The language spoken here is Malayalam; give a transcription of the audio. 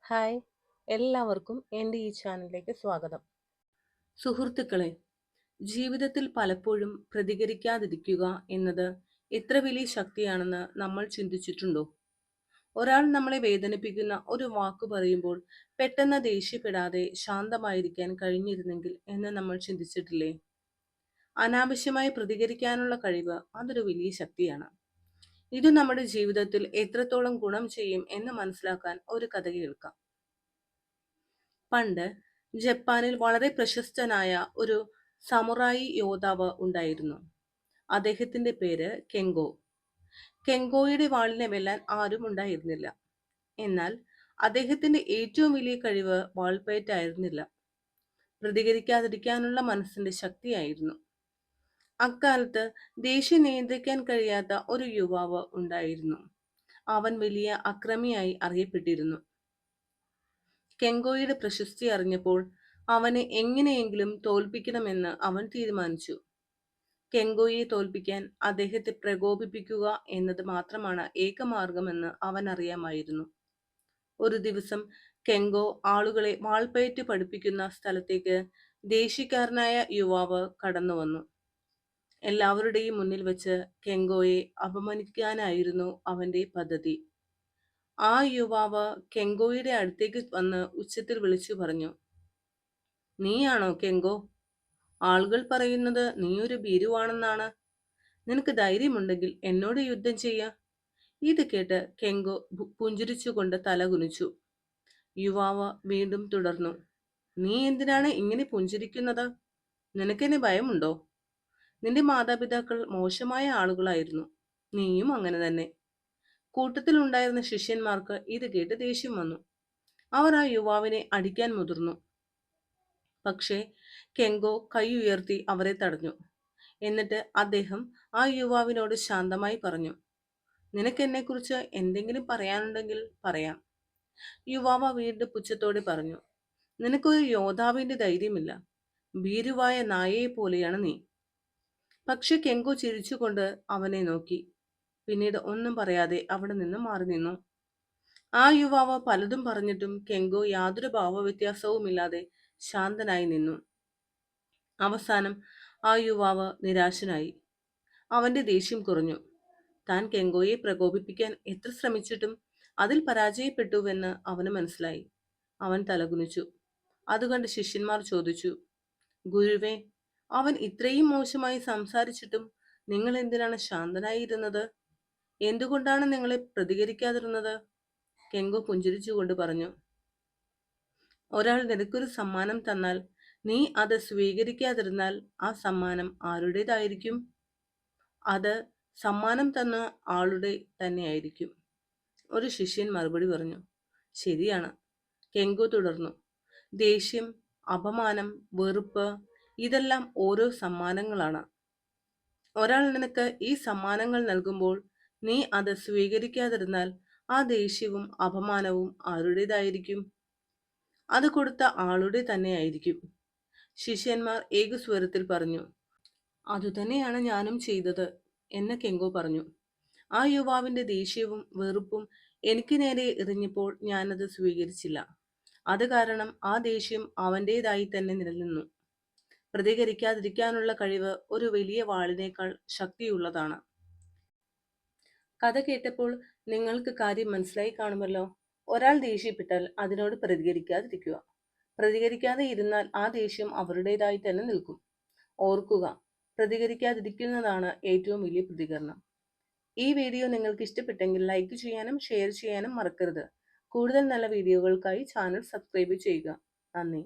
ഹായ്, എല്ലാവർക്കും എൻ്റെ ഈ ചാനലിലേക്ക് സ്വാഗതം. സുഹൃത്തുക്കളെ, ജീവിതത്തിൽ പലപ്പോഴും പ്രതികരിക്കാതിരിക്കുക എന്നത് എത്ര വലിയ ശക്തിയാണെന്ന് നമ്മൾ ചിന്തിച്ചിട്ടുണ്ടോ? ഒരാൾ നമ്മളെ വേദനിപ്പിക്കുന്ന ഒരു വാക്ക് പറയുമ്പോൾ പെട്ടെന്ന് ദേഷ്യപ്പെടാതെ ശാന്തമായിരിക്കാൻ കഴിഞ്ഞിരുന്നെങ്കിൽ എന്ന് നമ്മൾ ചിന്തിച്ചിട്ടില്ലേ? അനാവശ്യമായി പ്രതികരിക്കാനുള്ള കഴിവ് അതൊരു വലിയ ശക്തിയാണ്. ഇത് നമ്മുടെ ജീവിതത്തിൽ എത്രത്തോളം ഗുണം ചെയ്യും എന്ന് മനസ്സിലാക്കാൻ ഒരു കഥ കേൾക്കാം. പണ്ട് ജപ്പാനിൽ വളരെ പ്രശസ്തനായ ഒരു സമുറായി യോദ്ധാവ് ഉണ്ടായിരുന്നു. അദ്ദേഹത്തിന്റെ പേര് കെങ്കോ. കെങ്കോയുടെ വാളിനെ വെല്ലാൻ ആരും ഉണ്ടായിരുന്നില്ല. എന്നാൽ അദ്ദേഹത്തിന്റെ ഏറ്റവും വലിയ കഴിവ് വാൾപ്പയറ്റായിരുന്നില്ല, പ്രതികരിക്കാതിരിക്കാനുള്ള മനസ്സിന്റെ ശക്തിയായിരുന്നു. അക്കാലത്ത് ദേഷ്യം നിയന്ത്രിക്കാൻ കഴിയാത്ത ഒരു യുവാവ് ഉണ്ടായിരുന്നു. അവൻ വലിയ അക്രമിയായി അറിയപ്പെട്ടിരുന്നു. കെങ്കോയുടെ പ്രശസ്തി അറിഞ്ഞപ്പോൾ അവനെ എങ്ങനെയെങ്കിലും തോൽപ്പിക്കണമെന്ന് അവൻ തീരുമാനിച്ചു. കെങ്കോയെ തോൽപ്പിക്കാൻ അദ്ദേഹത്തെ പ്രകോപിപ്പിക്കുക എന്നത് മാത്രമാണ് ഏകമാർഗമെന്ന് അവൻ അറിയാമായിരുന്നു. ഒരു ദിവസം കെങ്കോ ആളുകളെ വാൾപ്പയറ്റ് പഠിപ്പിക്കുന്ന സ്ഥലത്തേക്ക് ദേഷ്യക്കാരനായ യുവാവ് കടന്നു വന്നു. എല്ലാവരുടെയും മുന്നിൽ വെച്ച് കെങ്കോയെ അപമാനിക്കാനായിരുന്നു അവന്റെ പദ്ധതി. ആ യുവാവ് കെങ്കോയുടെ അടുത്തേക്ക് വന്ന് ഉച്ചത്തിൽ വിളിച്ചു പറഞ്ഞു, നീയാണോ കെങ്കോ? ആളുകൾ പറയുന്നത് നീ ഒരു ഭീരുവാണെന്നാണ്. നിനക്ക് ധൈര്യമുണ്ടെങ്കിൽ എന്നോട് യുദ്ധം ചെയ്യാ. ഇത് കേട്ട് കെങ്കോ പുഞ്ചിരിച്ചുകൊണ്ട് തല കുനിച്ചു. യുവാവ് വീണ്ടും തുടർന്നു, നീ എന്തിനാണ് ഇങ്ങനെ പുഞ്ചിരിക്കുന്നത്? നിനക്കെന്നെ ഭയമുണ്ടോ? നിന്റെ മാതാപിതാക്കൾ മോശമായ ആളുകളായിരുന്നു. നീയും അങ്ങനെ തന്നെ. കൂട്ടത്തിലുണ്ടായിരുന്ന ശിഷ്യന്മാർക്ക് ഇത് കേട്ട് ദേഷ്യം വന്നു. അവർ ആ യുവാവിനെ അടിക്കാൻ മുതിർന്നു. പക്ഷേ കെങ്കോ കൈ ഉയർത്തി അവരെ തടഞ്ഞു. എന്നിട്ട് അദ്ദേഹം ആ യുവാവിനോട് ശാന്തമായി പറഞ്ഞു, നിനക്ക് എന്നെക്കുറിച്ച് എന്തെങ്കിലും പറയാനുണ്ടെങ്കിൽ പറയാം. യുവാവ് വീണ്ടും പുച്ഛത്തോടെ പറഞ്ഞു, നിനക്കൊരു യോദ്ധാവിന്റെ ധൈര്യമില്ല. ഭീരുവായ നായയെ പോലെയാണ് നീ. പക്ഷെ കെങ്കോ ചിരിച്ചുകൊണ്ട് അവനെ നോക്കി. പിന്നീട് ഒന്നും പറയാതെ അവിടെ നിന്ന് മാറി നിന്നു. ആ യുവാവ് പലതും പറഞ്ഞിട്ടും കെങ്കോ യാതൊരു ഭാവവ്യത്യാസവുമില്ലാതെ ശാന്തനായി നിന്നു. അവസാനം ആ യുവാവ് നിരാശനായി. അവന്റെ ദേഷ്യം കുറഞ്ഞു. താൻ കെങ്കോയെ പ്രകോപിപ്പിക്കാൻ എത്ര ശ്രമിച്ചിട്ടും അതിൽ പരാജയപ്പെട്ടുവെന്ന് അവന് മനസ്സിലായി. അവൻ തലകുനിച്ചു. അതുകണ്ട് ശിഷ്യന്മാർ ചോദിച്ചു, ഗുരുവേ, അവൻ ഇത്രയും മോശമായി സംസാരിച്ചിട്ടും നിങ്ങൾ എന്തിനാണ് ശാന്തനായിരുന്നത്? എന്തുകൊണ്ടാണ് നിങ്ങളെ പ്രതികരിക്കാതിരുന്നത്? കെങ്കോ പുഞ്ചിരിച്ചുകൊണ്ട് പറഞ്ഞു, ഒരാൾ നിനക്കൊരു സമ്മാനം തന്നാൽ നീ അത് സ്വീകരിക്കാതിരുന്നാൽ ആ സമ്മാനം ആരുടേതായിരിക്കും? അത് സമ്മാനം തന്ന ആളുടെ തന്നെയായിരിക്കും. ഒരു ശിഷ്യൻ മറുപടി പറഞ്ഞു, ശരിയാണ്. കെങ്കോ തുടർന്നു, ദേഷ്യം, അപമാനം, വെറുപ്പ് ഇതെല്ലാം ഓരോ സമ്മാനങ്ങളാണ്. ഒരാൾ നിനക്ക് ഈ സമ്മാനങ്ങൾ നൽകുമ്പോൾ നീ അത് സ്വീകരിക്കാതിരുന്നാൽ ആ ദേഷ്യവും അപമാനവും ആരുടേതായിരിക്കും? അത് കൊടുത്ത ആളുടെ തന്നെയായിരിക്കും. ശിഷ്യന്മാർ ഏകസ്വരത്തിൽ പറഞ്ഞു, അതുതന്നെയാണ് ഞാനും ചെയ്തത് എന്ന് കെങ്കോ പറഞ്ഞു. ആ യുവാവിന്റെ ദേഷ്യവും വെറുപ്പും എനിക്ക് നേരെ എറിഞ്ഞപ്പോൾ ഞാനത് സ്വീകരിച്ചില്ല. അത് കാരണം ആ ദേഷ്യം അവന്റേതായി തന്നെ നിലനിന്നു. പ്രതികരിക്കാതിരിക്കാനുള്ള കഴിവ് ഒരു വലിയ വാളിനേക്കാൾ ശക്തിയുള്ളതാണ്. കഥ കേട്ടപ്പോൾ നിങ്ങൾക്ക് കാര്യം മനസ്സിലായി കാണുമല്ലോ. ഒരാൾ ദേഷ്യപ്പെട്ടാൽ അതിനോട് പ്രതികരിക്കാതിരിക്കുക. പ്രതികരിക്കാതെ ഇരുന്നാൽ ആ ദേഷ്യം അവരുടേതായി തന്നെ നിൽക്കും. ഓർക്കുക, പ്രതികരിക്കാതിരിക്കുന്നതാണ് ഏറ്റവും വലിയ പ്രതികരണം. ഈ വീഡിയോ നിങ്ങൾക്ക് ഇഷ്ടപ്പെട്ടെങ്കിൽ ലൈക്ക് ചെയ്യാനും ഷെയർ ചെയ്യാനും മറക്കരുത്. കൂടുതൽ നല്ല വീഡിയോകൾക്കായി ചാനൽ സബ്സ്ക്രൈബ് ചെയ്യുക. നന്ദി.